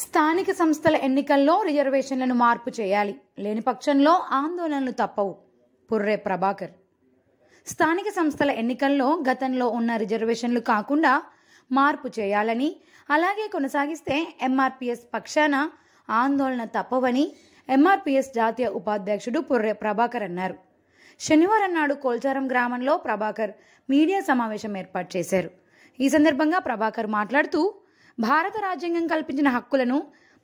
స్థానిక సంస్థల ఎన్నికల్లో రిజర్వేషన్లను మార్పు చేయాలి, లేని పక్షంలో ఆందోళనలు తప్పవు. పుర్రె ప్రభాకర్. స్థానిక సంస్థల ఎన్నికల్లో గతంలో ఉన్న రిజర్వేషన్లు కాకుండా మార్పు చేయాలని, అలాగే కొనసాగిస్తే ఎంఆర్పీఎస్ పక్షాన ఆందోళన తప్పవని ఎంఆర్పీఎస్ జాతీయ ఉపాధ్యక్షుడు పుర్రె ప్రభాకర్ అన్నారు. శనివారం నాడు కోల్చారం గ్రామంలో ప్రభాకర్ మీడియా సమావేశం ఏర్పాటు చేశారు. ఈ సందర్భంగా ప్రభాకర్ మాట్లాడుతూ, భారత రాజ్యాంగం కల్పించిన హక్కులను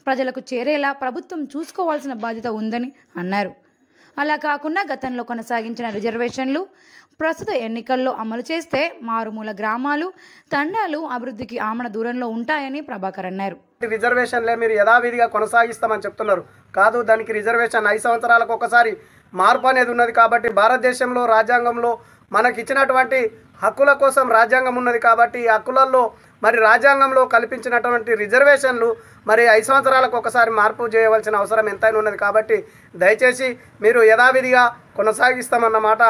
ప్రజలకు చేరేలా ప్రభుత్వం చూసుకోవాల్సిన బాధ్యత ఉందని అన్నారు. అలా కాకుండా గతంలో కొనసాగించిన రిజర్వేషన్లు ప్రస్తుత ఎన్నికల్లో అమలు చేస్తే మారుమూల గ్రామాలు, తండాలు అభివృద్ధికి ఆమడ దూరంలో ఉంటాయని ప్రభాకర్ అన్నారు. రిజర్వేషన్లే మీరు యథావిధిగా కొనసాగిస్తామని చెప్తున్నారు. కాదు, దానికి రిజర్వేషన్ 5 సంవత్సరాలకు ఒకసారి మార్పు అనేది ఉన్నది. కాబట్టి భారతదేశంలో రాజ్యాంగంలో మనకి ఇచ్చినటువంటి హక్కుల కోసం రాజ్యాంగం ఉన్నది. కాబట్టి ఈ హక్కులలో మరి రాజ్యాంగంలో కల్పించినటువంటి రిజర్వేషన్లు మరి 5 సంవత్సరాలకు ఒకసారి మార్పు చేయవలసిన అవసరం ఎంతైనా ఉన్నది. కాబట్టి దయచేసి మీరు యథావిధిగా కొనసాగిస్తామన్నమాట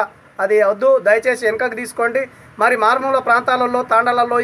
అది వద్దు. దయచేసి వెనుకకు తీసుకోండి. మరి మారుమూల ప్రాంతాలలో, తాండాలలో,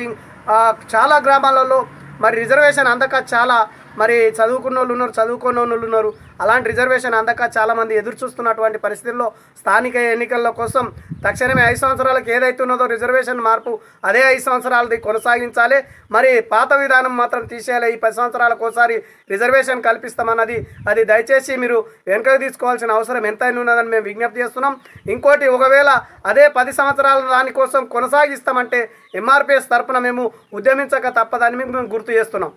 చాలా గ్రామాలలో మరి రిజర్వేషన్ అందక చాలా మరి చదువుకున్న వాళ్ళు ఉన్నారు, చదువుకున్న వాళ్ళు ఉన్నారు. అలాంటి రిజర్వేషన్ అందక చాలామంది ఎదురు చూస్తున్నటువంటి పరిస్థితుల్లో స్థానిక ఎన్నికల కోసం తక్షణమే 5 సంవత్సరాలకు ఏదైతే ఉన్నదో రిజర్వేషన్ మార్పు అదే 5 సంవత్సరాలది కొనసాగించాలి. మరి పాత విధానం మాత్రం తీసేయాలి. ఈ 10 సంవత్సరాలకు ఒకసారి రిజర్వేషన్ కల్పిస్తామన్నది అది దయచేసి మీరు వెనుకకు తీసుకోవాల్సిన అవసరం ఎంతైనా ఉన్నదని మేము విజ్ఞప్తి చేస్తున్నాం. ఇంకోటి, ఒకవేళ అదే 10 సంవత్సరాల దానికోసం కొనసాగిస్తామంటే ఎంఆర్పీఎస్ తరఫున మేము ఉద్యమించక తప్పదని మేము గుర్తు చేస్తున్నాం.